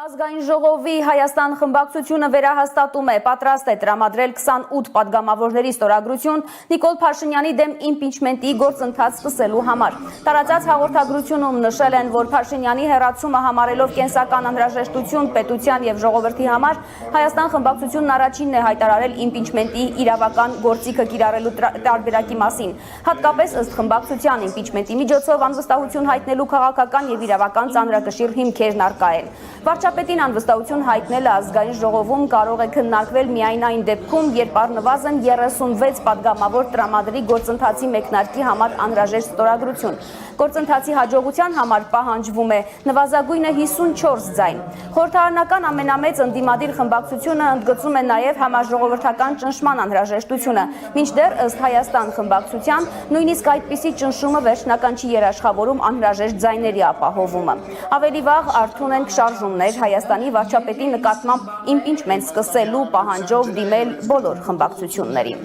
Ազգային ժողովի Հայաստան խմբակցությունը վերահաստատում է, պատրաստ է տրամադրել 28 պատգամավորների ստորագրություն Նիկոլ Փաշինյանի դեմ իմպիչմենտի գործընթաց սկսելու համար։ Տարածած հաղորդագրությունում նշել են, որ Փաշինյանի հեռացումը համարելով կենսական անհրաժեշտություն պետության եւ ժողովրդի համար, Հայաստան խմբակցությունն առաջինն է հայտարարել իմպիչմենտի իրավական գործիքը կիրառելու տարբերակի մասին։ Հատկապես ըստ խմբակցության իմպիչմենտի միջոցով անվստահություն հայտնելու քաղաքական եւ իրավական ծանրակշիռ հիմքերն առկա են։ Վարչապետին անվստահություն հայտնելը ազգային ժողովում կարող է քննարկվել միայն այն դեպքում, երբ առնվազն 36 պատգամավոր տրամադրի գործընթացի մեկնարկի համար անհրաժեշտ ստորագրություն։ Գործընթացի հաջողության համար պահանջվում է նվազագույնը 54 ձայն։ Խորհրդարանական ամենամեծ ընդդիմադիր խմբակցությունը ընդգծում է նաև համաժողովրդական ճնշման անհրաժեշտությունը, մինչդեռ ըստ Հայաստան խմբակցության նույնիսկ այդպիսի ճնշումը վերջնական չի երաշխավորում անհրաժեշտ ձայների ապահովումը։ Ավելի վաղ արթուն են շարժումներ Հայաստանի վարչապետի նկատմամբ իմպիչմենտ սկսելու պահանջով դիմել բոլոր խմբակցություններին։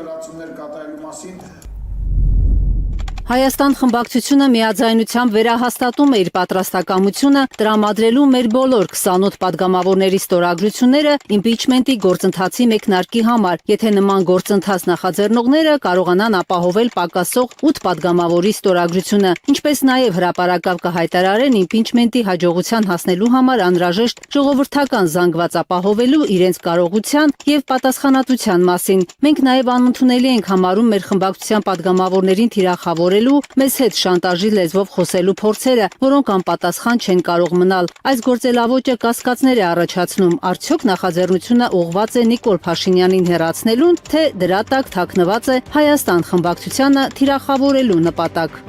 Հայաստան խմբակցությունը միաձայնությամբ վերահաստատում է իր պատրաստակամությունը տրամադրելու մեր բոլոր 28 պատգամավորների ստորագրությունները իմպիչմենտի գործընթացի մեկնարկի համար, եթե նման գործընթաց նախաձեռնողները կարողանան ապահովել պակասող 8 պատգամավորի ստորագրությունը, ինչպես նաև հրապարակավ կհայտարարեն իմպիչմենտի հաջողության հասնելու համար անհրաժեշտ ժողովրդական զանգված ապահովելու իրենց կարողության եւ պատասխանատվության մասին։ Մենք նաև անընդունելի ենք համարում մեր խմբակցության պատգամավորներին թիրախավորել մեզ հետ շանտաժի լեզվով խոսելու փորձերը, որոնք անպատասխան չեն կարող մնալ։ Այս գործելավոճը կասկածներ է առաջացնում, արդյոք նախաձեռնությունը ուղղված է Նիկոլ Փաշինյանին հեռացնելուն, թե դրա տակ թաքնված է Հայաստան խմբակցությանը թիրախավորելու նպատակ։